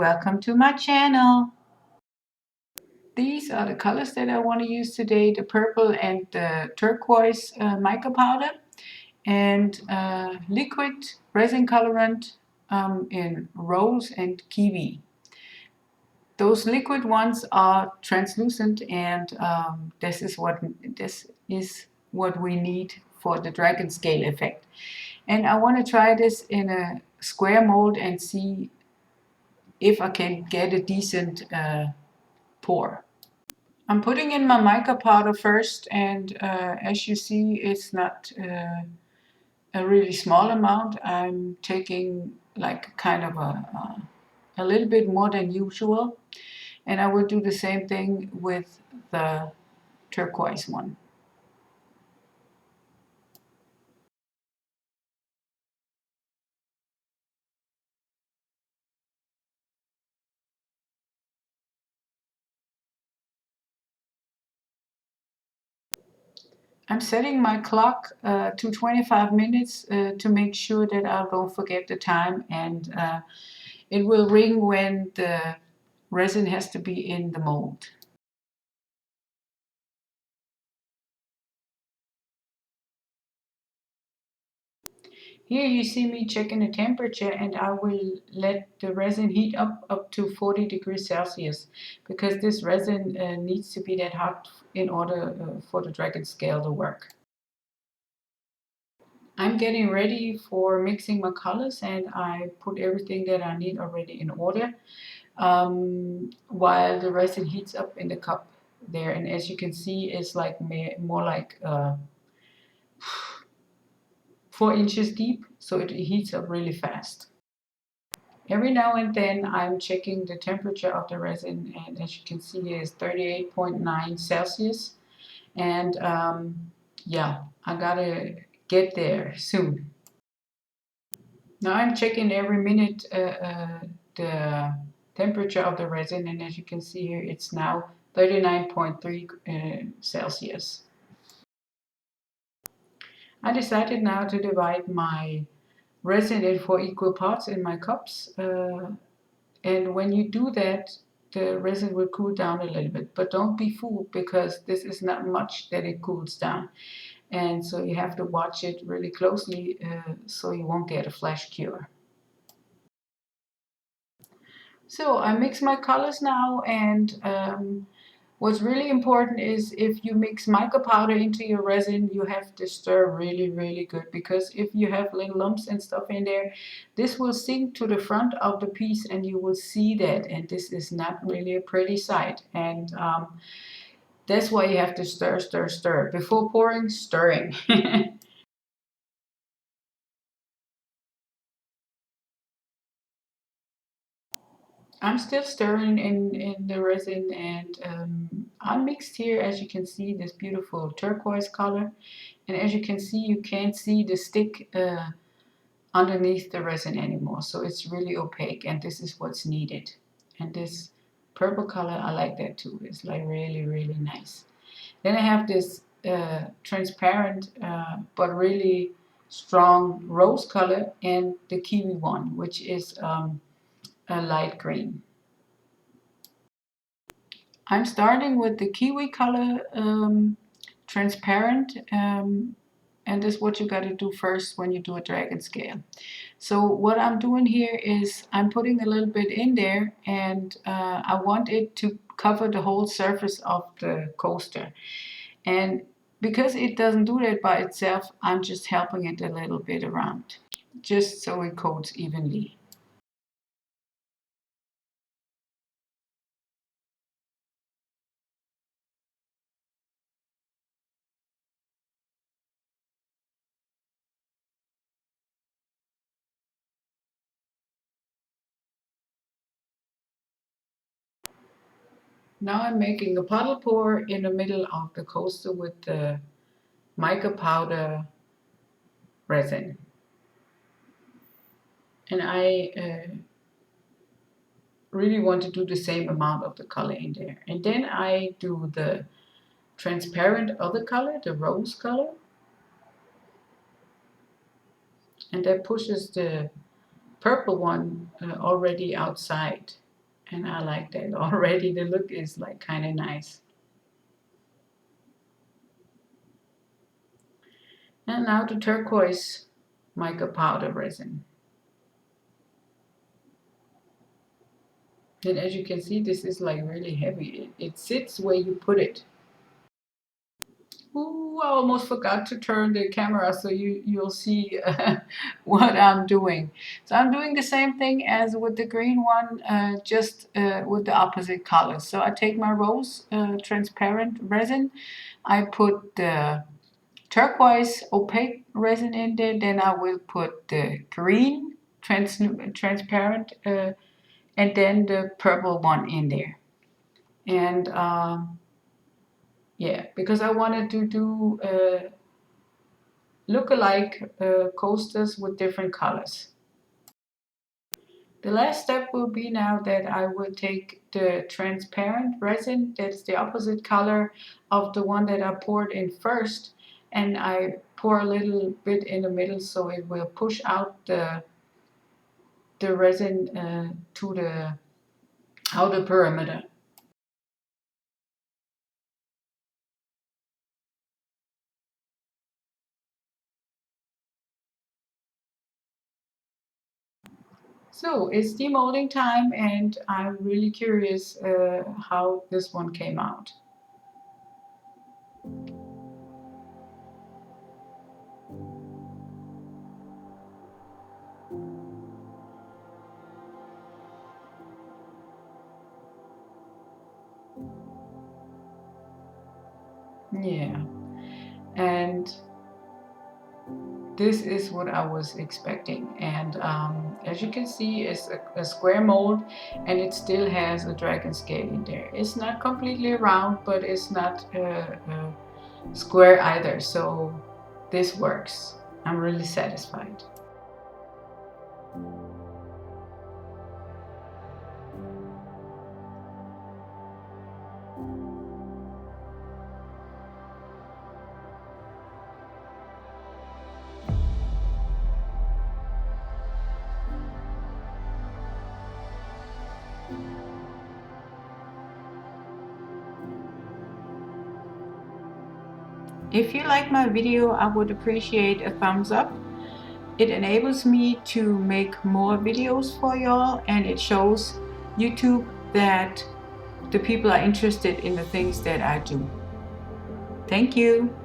welcome to my channel. These are the colors that I want to use today, the purple and the turquoise mica powder, and liquid resin colorant in rose and kiwi. Those liquid ones are translucent, and this is what we need for the Dragonscale effect. And I want to try this in a square mold and see if I can get a decent pour. I'm putting in my mica powder first, and as you see, it's not a really small amount. I'm taking like kind of a little bit more than usual, and I will do the same thing with the turquoise one. I'm setting my clock to 25 minutes to make sure that I don't forget the time, and it will ring when the resin has to be in the mold. Here you see me checking the temperature, and I will let the resin heat up to 40 degrees Celsius, because this resin needs to be that hot in order for the Dragonscale to work. I'm getting ready for mixing my colors, and I put everything that I need already in order while the resin heats up in the cup there. And as you can see, it's like more like 4 inches deep, so it heats up really fast. Every now and then I'm checking the temperature of the resin, and as you can see here is 38.9 Celsius, and yeah, I gotta get there soon. Now I'm checking every minute the temperature of the resin, and as you can see here, it's now 39.3 Celsius. I decided now to divide my resin in 4 equal parts in my cups, and when you do that, the resin will cool down a little bit, but don't be fooled, because this is not much that it cools down, and so you have to watch it really closely so you won't get a flash cure. So I mix my colors now, and what's really important is if you mix mica powder into your resin, you have to stir really good, because if you have little lumps and stuff in there, this will sink to the front of the piece and you will see that, and this is not really a pretty sight. And that's why you have to stir. Before pouring, stirring. I'm still stirring in the resin, and I mixed here, as you can see, this beautiful turquoise color. And as you can see, you can't see the stick underneath the resin anymore. So it's really opaque, and this is what's needed. And this purple color, I like that too. It's like really nice. Then I have this transparent but really strong rose color, and the kiwi one, which is a light green. I'm starting with the kiwi color, transparent, and this is what you got to do first when you do a Dragonscale. So what I'm doing here is I'm putting a little bit in there, and I want it to cover the whole surface of the coaster. And because it doesn't do that by itself, I'm just helping it a little bit around, just so it coats evenly. Now I'm making a puddle pour in the middle of the coaster with the mica powder resin. And I really want to do the same amount of the color in there. And then I do the transparent other color, the rose color. And that pushes the purple one already outside. And I like that already. The look is like kind of nice. And now the turquoise mica powder resin. And as you can see, this is like really heavy. It sits where you put it. Ooh, I almost forgot to turn the camera so you'll see what I'm doing. So I'm doing the same thing as with the green one, just with the opposite colors. So I take my rose transparent resin, I put the turquoise opaque resin in there, then I will put the green transparent and then the purple one in there. And yeah, because I wanted to do look-alike coasters with different colors. The last step will be now that I will take the transparent resin, that's the opposite color of the one that I poured in first, and I pour a little bit in the middle so it will push out the resin to the outer perimeter. So it's demolding time, and I'm really curious how this one came out. Yeah, and this is what I was expecting. And as you can see, it's a square mold, and it still has a Dragonscale in there. It's not completely round, but it's not square either. So this works. I'm really satisfied. If you like my video, I would appreciate a thumbs up. It enables me to make more videos for y'all, and it shows YouTube that the people are interested in the things that I do. Thank you.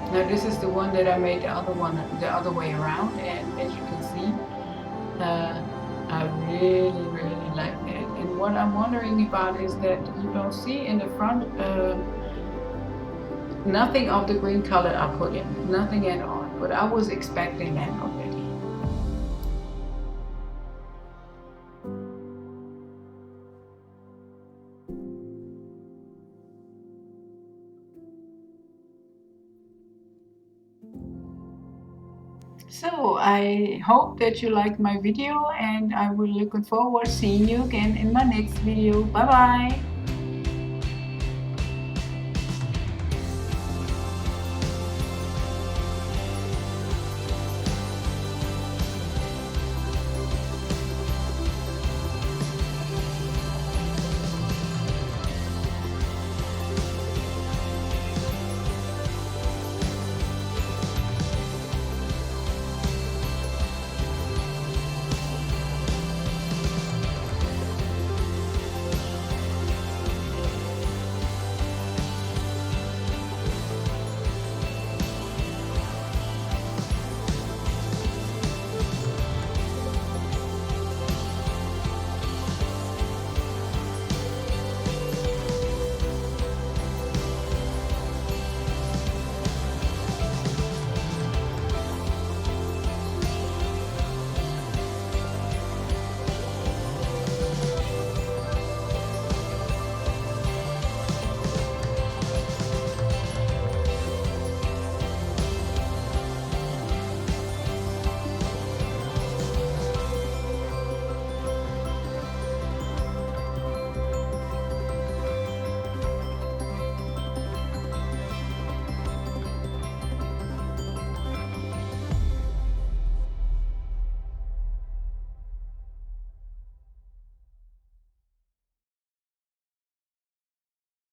Now this is the one that I made the other way around, and as you can see, I really like that. And what I'm wondering about is that you don't see in the front nothing of the green color I put in, nothing at all, but I was expecting that already. So I hope that you liked my video, and I will looking forward to seeing you again in my next video. Bye bye.